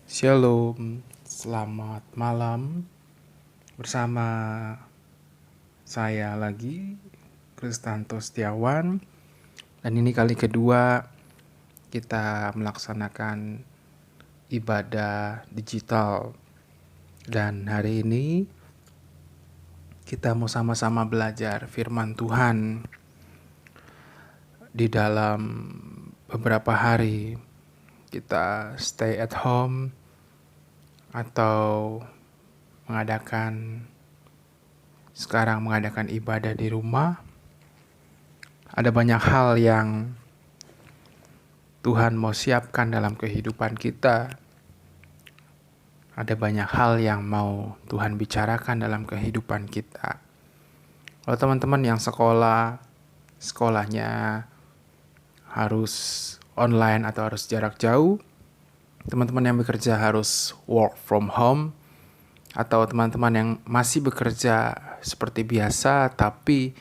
Shalom, selamat malam bersama saya lagi, Kristanto Setiawan. Dan ini kali kedua kita melaksanakan ibadah digital. Dan hari ini kita mau sama-sama belajar firman Tuhan di dalam beberapa hari. Kita stay at home atau mengadakan ibadah di rumah. Ada banyak hal yang Tuhan mau siapkan dalam kehidupan kita. Ada banyak hal yang mau Tuhan bicarakan dalam kehidupan kita. Kalau teman-teman yang sekolahnya harus online atau harus jarak jauh, teman-teman yang bekerja harus work from home, atau teman-teman yang masih bekerja seperti biasa tapi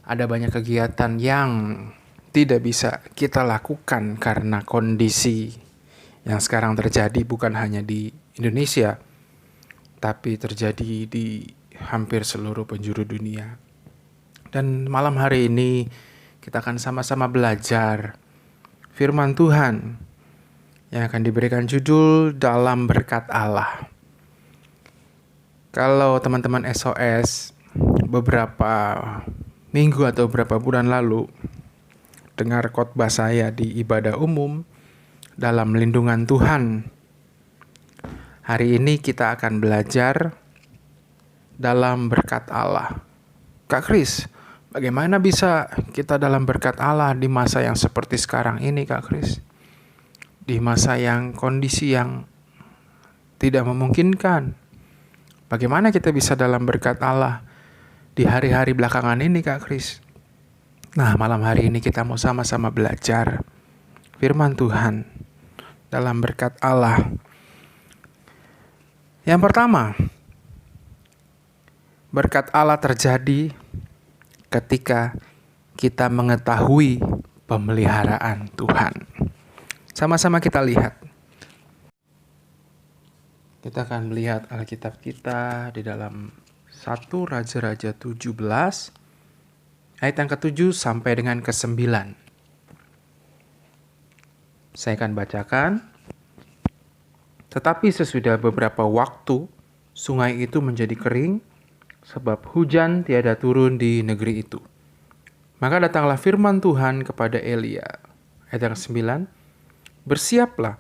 ada banyak kegiatan yang tidak bisa kita lakukan karena kondisi yang sekarang terjadi bukan hanya di Indonesia tapi terjadi di hampir seluruh penjuru dunia. Dan malam hari ini kita akan sama-sama belajar firman Tuhan yang akan diberikan judul dalam berkat Allah. Kalau teman-teman SOS beberapa minggu atau beberapa bulan lalu dengar khotbah saya di ibadah umum dalam lindungan Tuhan, hari ini kita akan belajar dalam berkat Allah. Kak Kris, bagaimana bisa kita dalam berkat Allah di masa yang seperti sekarang ini, Kak Kris? Di masa yang kondisi yang tidak memungkinkan. Bagaimana kita bisa dalam berkat Allah di hari-hari belakangan ini, Kak Kris? Nah, malam hari ini kita mau sama-sama belajar firman Tuhan dalam berkat Allah. Yang pertama, berkat Allah terjadi ketika kita mengetahui pemeliharaan Tuhan. Sama-sama kita lihat. Kita akan melihat Alkitab kita di dalam 1 Raja-Raja 17 ayat yang ke-7 sampai dengan ke-9. Saya akan bacakan. Tetapi sesudah beberapa waktu, sungai itu menjadi kering, sebab hujan tiada turun di negeri itu. Maka datanglah firman Tuhan kepada Elia. Ayat yang ke-9, bersiaplah,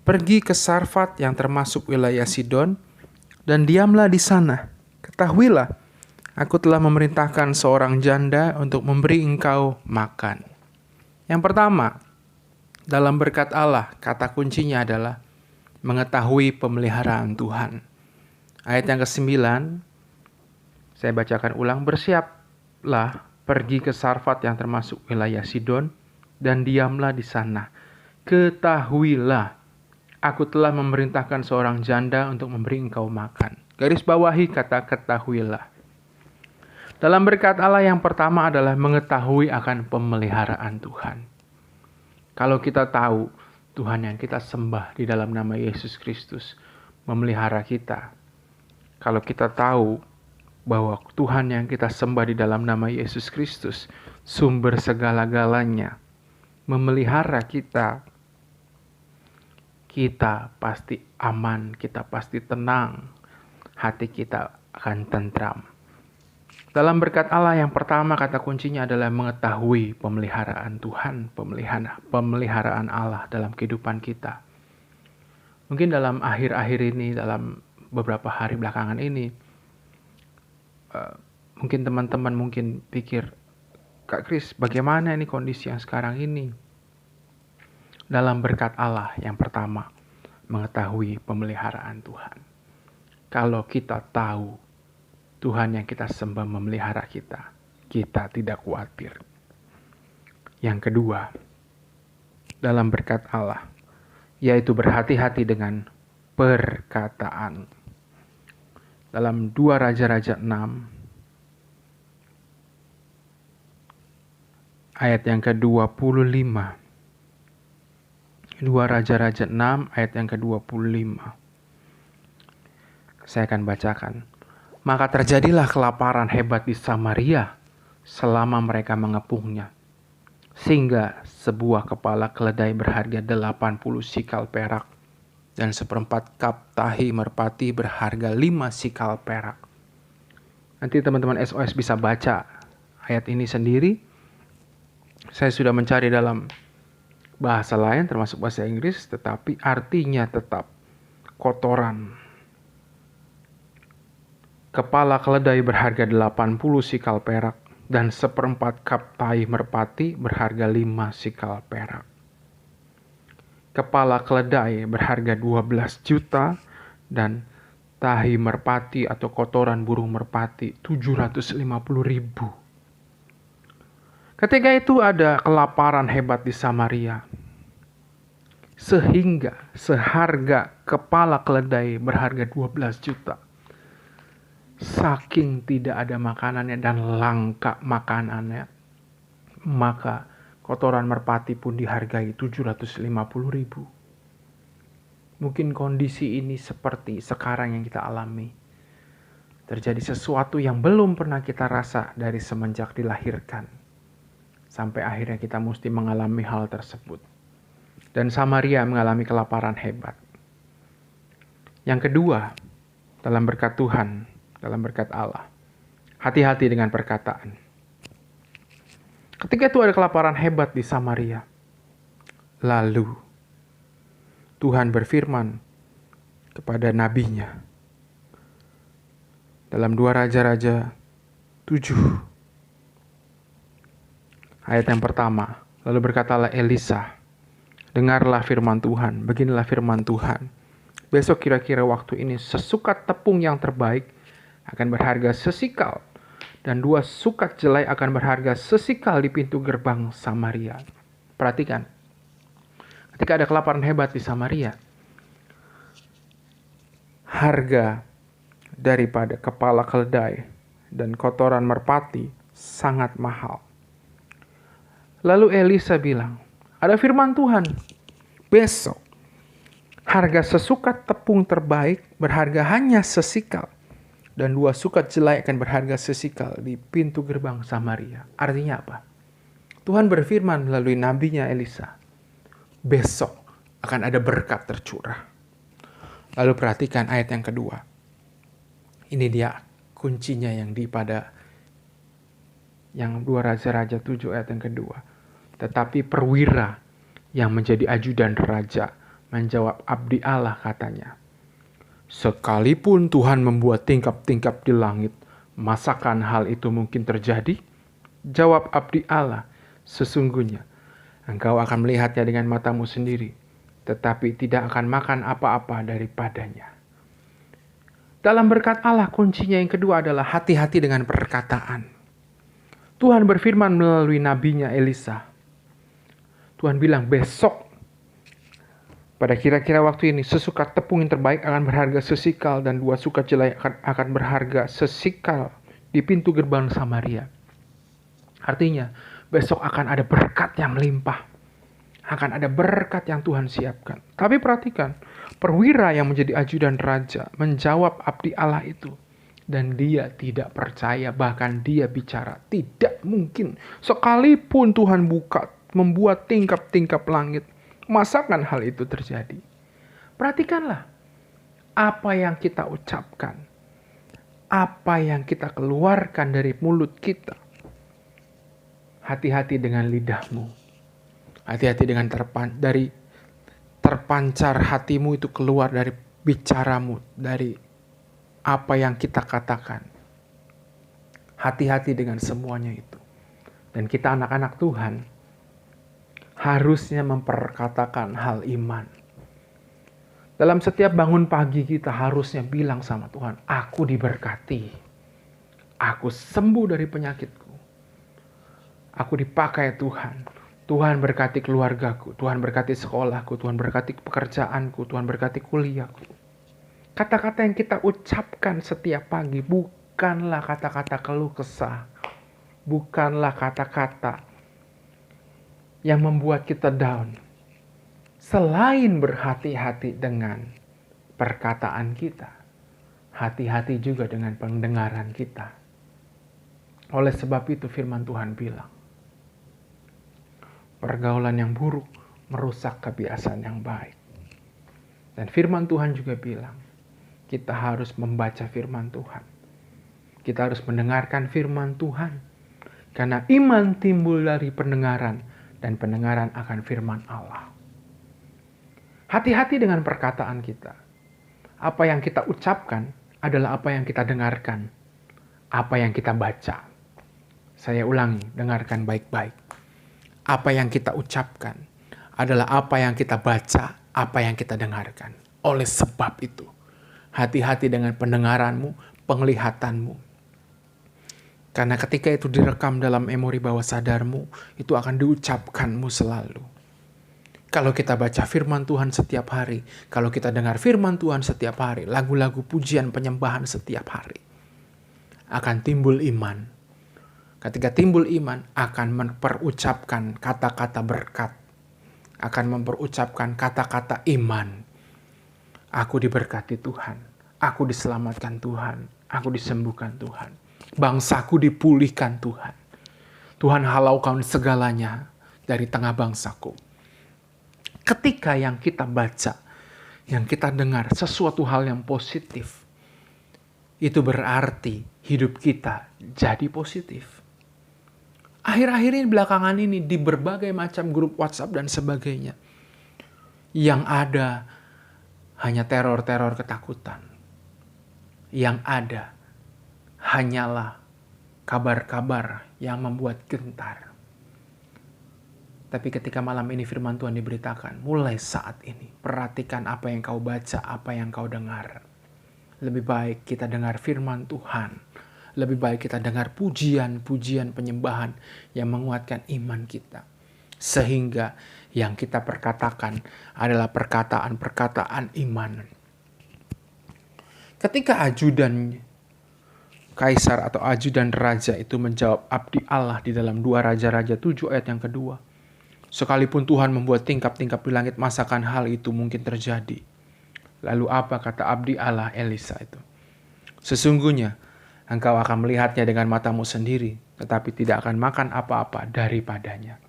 pergi ke Sarfat yang termasuk wilayah Sidon, dan diamlah di sana. Ketahuilah, aku telah memerintahkan seorang janda untuk memberi engkau makan. Yang pertama, dalam berkat Allah, kata kuncinya adalah mengetahui pemeliharaan Tuhan. Ayat yang ke-9, saya bacakan ulang. Bersiaplah, pergi ke Sarfat yang termasuk wilayah Sidon, dan diamlah di sana. Ketahuilah, aku telah memerintahkan seorang janda untuk memberi engkau makan. Garis bawahi kata ketahuilah. Dalam berkat Allah yang pertama adalah mengetahui akan pemeliharaan Tuhan. Kalau kita tahu Tuhan yang kita sembah di dalam nama Yesus Kristus memelihara kita. Kalau kita tahu bahwa Tuhan yang kita sembah di dalam nama Yesus Kristus sumber segala-galanya memelihara kita, kita pasti aman, kita pasti tenang, hati kita akan tentram. Dalam berkat Allah yang pertama kata kuncinya adalah mengetahui pemeliharaan Tuhan, pemeliharaan Allah dalam kehidupan kita. Mungkin dalam akhir-akhir ini, dalam beberapa hari belakangan ini, mungkin teman-teman pikir, Kak Kris, bagaimana ini kondisi yang sekarang ini? Dalam berkat Allah yang pertama, mengetahui pemeliharaan Tuhan. Kalau kita tahu Tuhan yang kita sembah memelihara kita, kita tidak khawatir. Yang kedua, dalam berkat Allah, yaitu berhati-hati dengan perkataan. Dalam 2 Raja-Raja 6, ayat yang ke-25, 2 Raja-Raja 6 ayat yang ke-25. Saya akan bacakan. Maka terjadilah kelaparan hebat di Samaria selama mereka mengepungnya, sehingga sebuah kepala keledai berharga 80 sikal perak dan 1/4 kap tahi merpati berharga 5 sikal perak. Nanti teman-teman SOS bisa baca ayat ini sendiri. Saya sudah mencari dalam bahasa lain termasuk bahasa Inggris, tetapi artinya tetap kotoran. Kepala keledai berharga 80 sikal perak dan 1/4 kap tahi merpati berharga 5 sikal perak. Kepala keledai berharga 12 juta dan tahi merpati atau kotoran burung merpati 750.000. Ketika itu ada kelaparan hebat di Samaria, sehingga seharga kepala keledai berharga 12 juta. Saking tidak ada makanannya dan langka makanannya, maka kotoran merpati pun dihargai 750.000. Mungkin kondisi ini seperti sekarang yang kita alami. Terjadi sesuatu yang belum pernah kita rasa dari semenjak dilahirkan. Sampai akhirnya kita mesti mengalami hal tersebut. Dan Samaria mengalami kelaparan hebat. Yang kedua, dalam berkat Tuhan, dalam berkat Allah, hati-hati dengan perkataan. Ketika itu ada kelaparan hebat di Samaria, lalu Tuhan berfirman kepada nabinya dalam 2 Raja-Raja 7 ayat yang pertama. Lalu berkatalah Elisa, dengarlah firman Tuhan, beginilah firman Tuhan. Besok kira-kira waktu ini sesukat tepung yang terbaik akan berharga sesikal, dan 2 sukat jelai akan berharga sesikal di pintu gerbang Samaria. Perhatikan, ketika ada kelaparan hebat di Samaria, harga daripada kepala keledai dan kotoran merpati sangat mahal. Lalu Elisa bilang, ada firman Tuhan, besok harga sesukat tepung terbaik berharga hanya sesikal, dan 2 sukat jelai akan berharga sesikal di pintu gerbang Samaria. Artinya apa? Tuhan berfirman melalui nabinya Elisa, besok akan ada berkat tercurah. Lalu perhatikan ayat yang kedua. Ini dia kuncinya yang pada yang 2 Raja-Raja 7 ayat yang kedua. Tetapi perwira yang menjadi ajudan raja menjawab abdi Allah, katanya, sekalipun Tuhan membuat tingkap-tingkap di langit, masakan hal itu mungkin terjadi? Jawab abdi Allah, sesungguhnya engkau akan melihatnya dengan matamu sendiri, tetapi tidak akan makan apa-apa daripadanya. Dalam berkat Allah, kuncinya yang kedua adalah hati-hati dengan perkataan. Tuhan berfirman melalui nabinya Elisa. Tuhan bilang, besok pada kira-kira waktu ini sesukat tepung yang terbaik akan berharga sesikal, dan 2 sukat jelai akan berharga sesikal di pintu gerbang Samaria. Artinya besok akan ada berkat yang melimpah. Akan ada berkat yang Tuhan siapkan. Tapi perhatikan, perwira yang menjadi ajudan raja menjawab abdi Allah itu. Dan dia tidak percaya, bahkan dia bicara, tidak mungkin. Sekalipun Tuhan membuat tingkap-tingkap langit, masakan hal itu terjadi. Perhatikanlah apa yang kita ucapkan, apa yang kita keluarkan dari mulut kita. Hati-hati dengan lidahmu. Hati-hati dengan terpancar hatimu itu keluar dari bicaramu, dari apa yang kita katakan. Hati-hati dengan semuanya itu. Dan kita anak-anak Tuhan harusnya memperkatakan hal iman. Dalam setiap bangun pagi kita harusnya bilang sama Tuhan, aku diberkati. Aku sembuh dari penyakitku. Aku dipakai Tuhan. Tuhan berkati keluargaku. Tuhan berkati sekolahku. Tuhan berkati pekerjaanku. Tuhan berkati kuliahku. Kata-kata yang kita ucapkan setiap pagi bukanlah kata-kata keluh kesah. Bukanlah kata-kata yang membuat kita down. selain berhati-hati dengan perkataan kita, hati-hati juga dengan pendengaran kita. Oleh sebab itu firman Tuhan bilang, pergaulan yang buruk merusak kebiasaan yang baik. Dan firman Tuhan juga bilang, kita harus membaca firman Tuhan. Kita harus mendengarkan firman Tuhan. Karena iman timbul dari pendengaran, dan pendengaran akan firman Allah. Hati-hati dengan perkataan kita. Apa yang kita ucapkan adalah apa yang kita dengarkan. Apa yang kita baca. Saya ulangi, dengarkan baik-baik. Apa yang kita ucapkan adalah apa yang kita baca, apa yang kita dengarkan. Oleh sebab itu, hati-hati dengan pendengaranmu, penglihatanmu. Karena ketika itu direkam dalam memori bawah sadarmu, itu akan diucapkanmu selalu. Kalau kita baca firman Tuhan setiap hari, kalau kita dengar firman Tuhan setiap hari, lagu-lagu pujian penyembahan setiap hari, akan timbul iman. Ketika timbul iman, akan memperucapkan kata-kata berkat, akan memperucapkan kata-kata iman. Aku diberkati Tuhan, aku diselamatkan Tuhan, aku disembuhkan Tuhan. Bangsaku dipulihkan Tuhan. Tuhan halaukan segalanya dari tengah bangsaku. Ketika yang kita baca, yang kita dengar sesuatu hal yang positif, itu berarti hidup kita jadi positif. Akhir-akhir ini, belakangan ini, di berbagai macam grup WhatsApp dan sebagainya, yang ada hanya teror-teror ketakutan. Yang ada hanyalah kabar-kabar yang membuat gentar. Tapi ketika malam ini firman Tuhan diberitakan, mulai saat ini, perhatikan apa yang kau baca, apa yang kau dengar. Lebih baik kita dengar firman Tuhan. Lebih baik kita dengar pujian-pujian penyembahan yang menguatkan iman kita. Sehingga yang kita perkatakan adalah perkataan-perkataan iman. Ketika ajudan kaisar atau ajudan raja itu menjawab abdi Allah di dalam 2 Raja-Raja 7 ayat yang kedua. Sekalipun Tuhan membuat tingkap-tingkap di langit, masakan hal itu mungkin terjadi. Lalu apa kata abdi Allah Elisa itu? Sesungguhnya engkau akan melihatnya dengan matamu sendiri, tetapi tidak akan makan apa-apa daripadanya.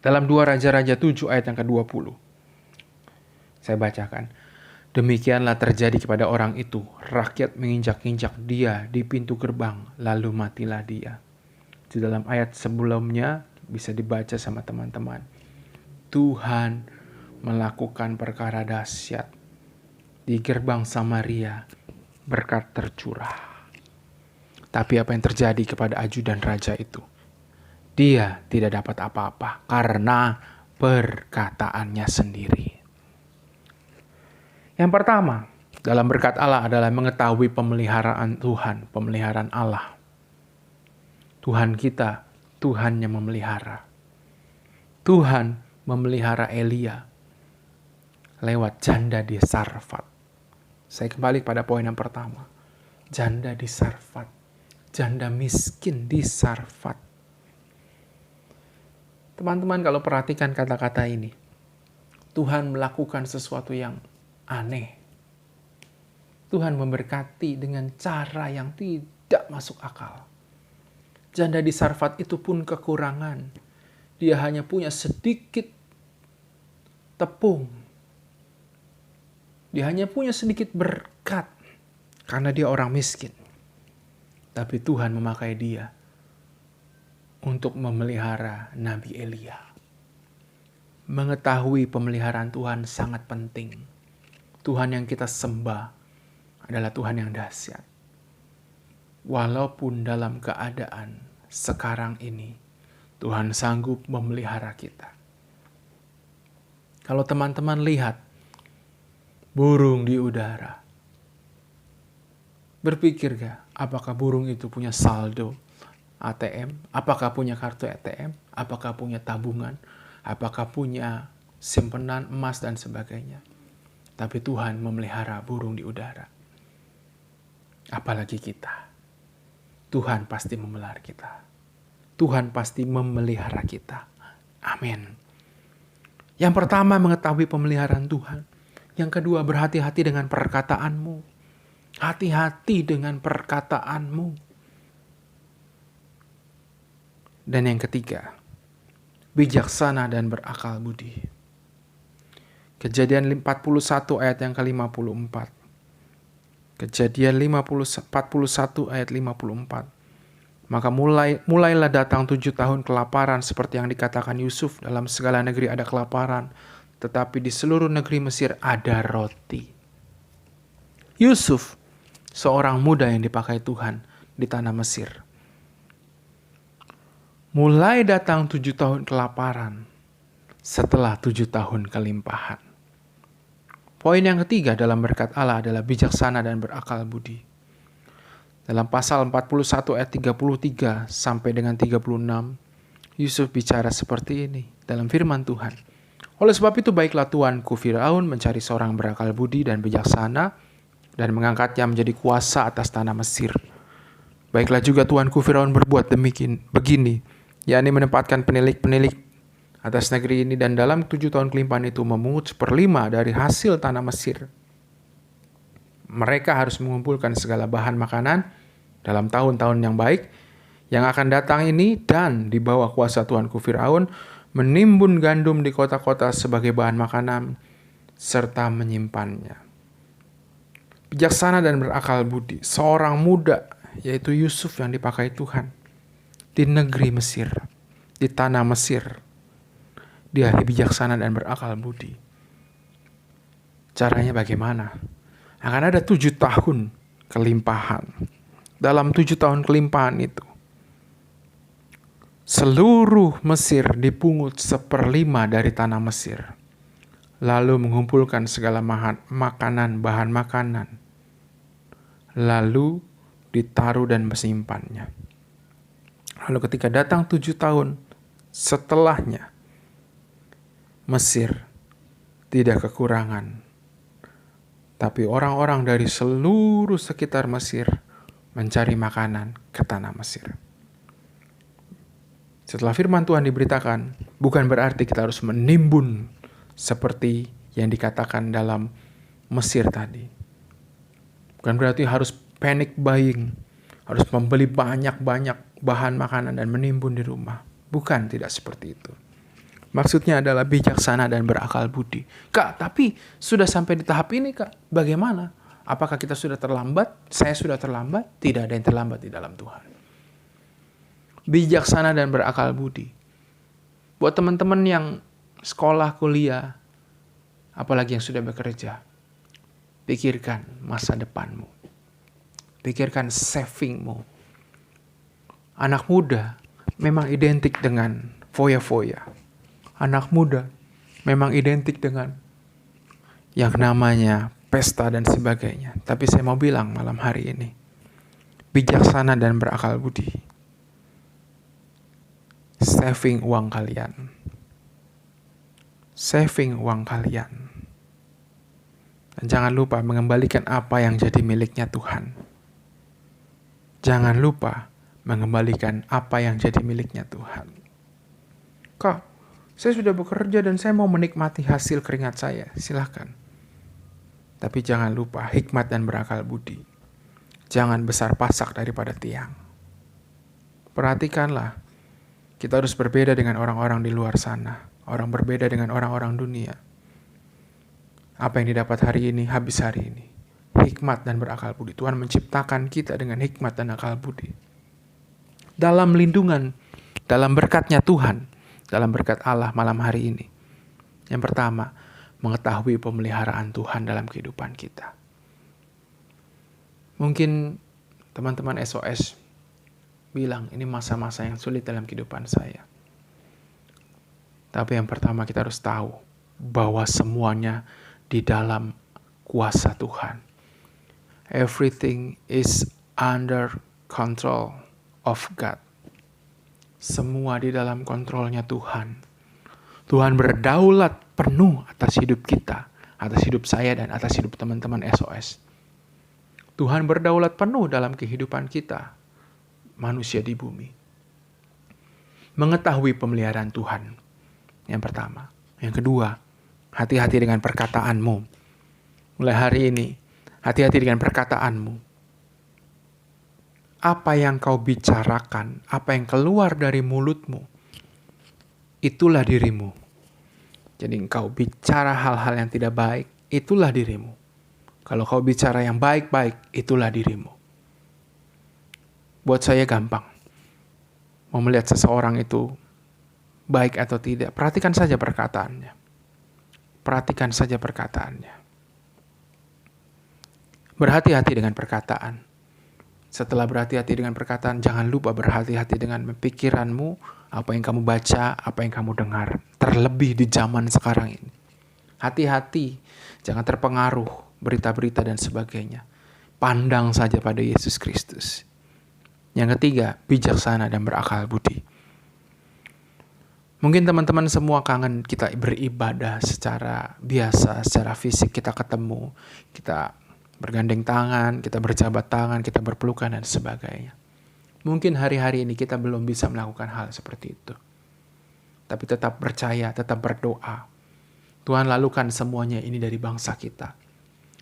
Dalam 2 Raja-Raja 7 ayat yang ke-20. Saya bacakan. Demikianlah terjadi kepada orang itu. Rakyat menginjak-injak dia di pintu gerbang, lalu matilah dia. Di dalam ayat sebelumnya, bisa dibaca sama teman-teman. Tuhan melakukan perkara dahsyat di gerbang Samaria, berkat tercurah. Tapi apa yang terjadi kepada ajudan raja itu? Dia tidak dapat apa-apa karena perkataannya sendiri. Yang pertama, dalam berkat Allah adalah mengetahui pemeliharaan Tuhan, pemeliharaan Allah. Tuhan kita, Tuhan yang memelihara. Tuhan memelihara Elia lewat janda di Sarfat. Saya kembali pada poin yang pertama. Janda di Sarfat. Janda miskin di Sarfat. Teman-teman, kalau perhatikan kata-kata ini, Tuhan melakukan sesuatu yang aneh. Tuhan memberkati dengan cara yang tidak masuk akal. Janda di Sarfat itu pun kekurangan. Dia hanya punya sedikit tepung. Dia hanya punya sedikit berkat karena dia orang miskin. Tapi Tuhan memakai dia untuk memelihara Nabi Elia. Mengetahui pemeliharaan Tuhan sangat penting. Tuhan yang kita sembah adalah Tuhan yang dahsyat. Walaupun dalam keadaan sekarang ini, Tuhan sanggup memelihara kita. Kalau teman-teman lihat burung di udara, berpikir gak apakah burung itu punya saldo ATM? Apakah punya kartu ATM? Apakah punya tabungan? Apakah punya simpenan emas dan sebagainya? Tapi Tuhan memelihara burung di udara. Apalagi kita. Tuhan pasti memelihara kita. Tuhan pasti memelihara kita. Amin. Yang pertama, mengetahui pemeliharaan Tuhan. Yang kedua, berhati-hati dengan perkataanmu. Hati-hati dengan perkataanmu. Dan yang ketiga, bijaksana dan berakal budi. Kejadian 41 ayat yang ke-54. Kejadian 41 ayat 54. Maka mulailah datang 7 tahun kelaparan seperti yang dikatakan Yusuf, dalam segala negeri ada kelaparan, tetapi di seluruh negeri Mesir ada roti. Yusuf, seorang muda yang dipakai Tuhan di tanah Mesir. Mulai datang 7 tahun kelaparan setelah 7 tahun kelimpahan. Poin yang ketiga dalam berkat Allah adalah bijaksana dan berakal budi. Dalam pasal 41 ayat 33 sampai dengan 36, Yusuf bicara seperti ini dalam firman Tuhan. Oleh sebab itu baiklah tuanku Firaun mencari seorang berakal budi dan bijaksana dan mengangkatnya menjadi kuasa atas tanah Mesir. Baiklah juga tuanku Firaun berbuat begini, yakni menempatkan penilik-penilik atas negeri ini dan dalam 7 tahun kelimpahan itu memungut 1/5 dari hasil tanah Mesir. Mereka harus mengumpulkan segala bahan makanan dalam tahun-tahun yang baik yang akan datang ini dan di bawah kuasa tuanku Firaun menimbun gandum di kota-kota sebagai bahan makanan serta menyimpannya. Bijaksana dan berakal budi, seorang muda yaitu Yusuf yang dipakai Tuhan di negeri Mesir, di tanah Mesir. Dia bijaksana dan berakal budi. Caranya bagaimana? Akan ada 7 tahun kelimpahan. Dalam 7 tahun kelimpahan itu, seluruh Mesir dipungut 1/5 dari tanah Mesir. Lalu mengumpulkan segala makanan, bahan makanan. Lalu ditaruh dan menyimpannya. Lalu ketika datang 7 tahun setelahnya, Mesir tidak kekurangan. Tapi orang-orang dari seluruh sekitar Mesir mencari makanan ke tanah Mesir. Setelah firman Tuhan diberitakan, bukan berarti kita harus menimbun seperti yang dikatakan dalam Mesir tadi. Bukan berarti harus panic buying, harus membeli banyak-banyak bahan makanan dan menimbun di rumah. Bukan, tidak seperti itu. Maksudnya adalah bijaksana dan berakal budi. Kak, tapi sudah sampai di tahap ini, Kak. Bagaimana? Apakah kita sudah terlambat? Saya sudah terlambat? Tidak ada yang terlambat di dalam Tuhan. Bijaksana dan berakal budi. Buat teman-teman yang sekolah, kuliah, apalagi yang sudah bekerja, pikirkan masa depanmu. Pikirkan savingmu. Anak muda memang identik dengan foya-foya. Anak muda memang identik dengan yang namanya pesta dan sebagainya. Tapi saya mau bilang malam hari ini, bijaksana dan berakal budi. Saving uang kalian. Saving uang kalian. Dan jangan lupa mengembalikan apa yang jadi miliknya Tuhan. Jangan lupa mengembalikan apa yang jadi miliknya Tuhan. Kak, saya sudah bekerja dan saya mau menikmati hasil keringat saya. Silakan. Tapi jangan lupa hikmat dan berakal budi. Jangan besar pasak daripada tiang. Perhatikanlah. Kita harus berbeda dengan orang-orang di luar sana. Orang berbeda dengan orang-orang dunia. Apa yang didapat hari ini, habis hari ini. Hikmat dan berakal budi. Tuhan menciptakan kita dengan hikmat dan akal budi. Dalam lindungan, dalam berkatnya Tuhan, dalam berkat Allah malam hari ini. Yang pertama, mengetahui pemeliharaan Tuhan dalam kehidupan kita. Mungkin teman-teman SOS bilang, ini masa-masa yang sulit dalam kehidupan saya. Tapi yang pertama kita harus tahu bahwa semuanya di dalam kuasa Tuhan. Everything is under control of God. Semua di dalam kontrolnya Tuhan. Tuhan berdaulat penuh atas hidup kita, atas hidup saya dan atas hidup teman-teman SOS. Tuhan berdaulat penuh dalam kehidupan kita, manusia di bumi. Mengetahui pemeliharaan Tuhan, yang pertama. Yang kedua, hati-hati dengan perkataanmu. Mulai hari ini, hati-hati dengan perkataanmu. Apa yang kau bicarakan, apa yang keluar dari mulutmu, itulah dirimu. Jadi engkau bicara hal-hal yang tidak baik, itulah dirimu. Kalau kau bicara yang baik-baik, itulah dirimu. Buat saya gampang. Mau melihat seseorang itu baik atau tidak, perhatikan saja perkataannya. Perhatikan saja perkataannya. Berhati-hati dengan perkataan. Setelah berhati-hati dengan perkataan, jangan lupa berhati-hati dengan pikiranmu, apa yang kamu baca, apa yang kamu dengar. Terlebih di zaman sekarang ini. Hati-hati, jangan terpengaruh berita-berita dan sebagainya. Pandang saja pada Yesus Kristus. Yang ketiga, bijaksana dan berakal budi. Mungkin teman-teman semua kangen kita beribadah secara biasa, secara fisik kita ketemu, kita bergandeng tangan, kita berjabat tangan, kita berpelukan dan sebagainya. Mungkin hari-hari ini kita belum bisa melakukan hal seperti itu. Tapi tetap percaya, tetap berdoa. Tuhan lakukan semuanya ini dari bangsa kita.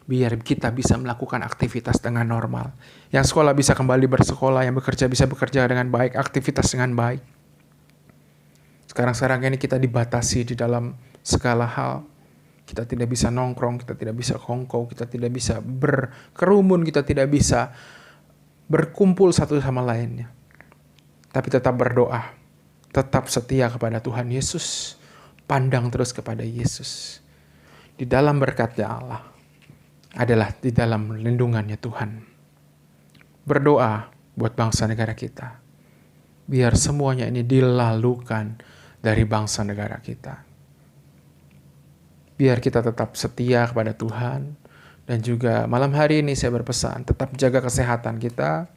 Biar kita bisa melakukan aktivitas dengan normal. Yang sekolah bisa kembali bersekolah, yang bekerja bisa bekerja dengan baik, aktivitas dengan baik. Sekarang ini kita dibatasi di dalam segala hal. Kita tidak bisa nongkrong, kita tidak bisa kongkow, kita tidak bisa berkerumun, kita tidak bisa berkumpul satu sama lainnya. Tapi tetap berdoa, tetap setia kepada Tuhan Yesus, pandang terus kepada Yesus. Di dalam berkat-Nya Allah adalah di dalam lindungannya Tuhan. Berdoa buat bangsa negara kita. Biar semuanya ini dilalukan dari bangsa negara kita. Biar kita tetap setia kepada Tuhan. Dan juga malam hari ini saya berpesan, tetap jaga kesehatan kita.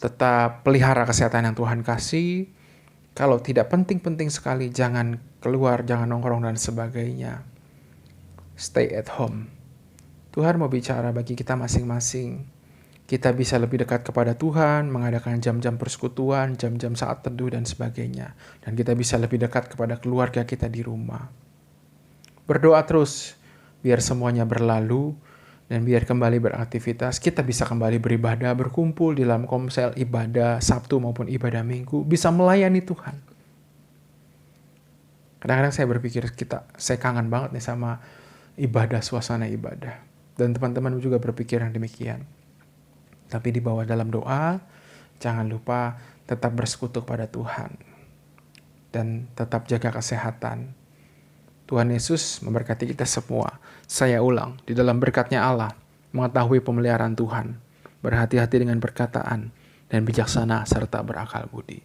Tetap pelihara kesehatan yang Tuhan kasih. Kalau tidak penting-penting sekali, jangan keluar, jangan nongkrong dan sebagainya. Stay at home. Tuhan mau bicara bagi kita masing-masing. Kita bisa lebih dekat kepada Tuhan, mengadakan jam-jam persekutuan, jam-jam saat teduh dan sebagainya. Dan kita bisa lebih dekat kepada keluarga kita di rumah. Berdoa terus, biar semuanya berlalu, dan biar kembali beraktivitas. Kita bisa kembali beribadah, berkumpul di dalam komsel ibadah Sabtu maupun ibadah Minggu, bisa melayani Tuhan. Kadang-kadang saya berpikir saya kangen banget nih sama ibadah, suasana ibadah. Dan teman-teman juga berpikir yang demikian. Tapi di bawah dalam doa, jangan lupa tetap bersekutu pada Tuhan. Dan tetap jaga kesehatan. Tuhan Yesus memberkati kita semua. Saya ulang, di dalam berkat-Nya Allah, mengetahui pemeliharaan Tuhan, berhati-hati dengan perkataan, dan bijaksana serta berakal budi.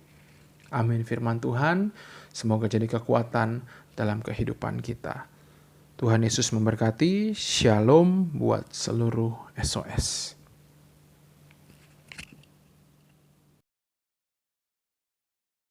Amin firman Tuhan, semoga jadi kekuatan dalam kehidupan kita. Tuhan Yesus memberkati, shalom buat seluruh SOS.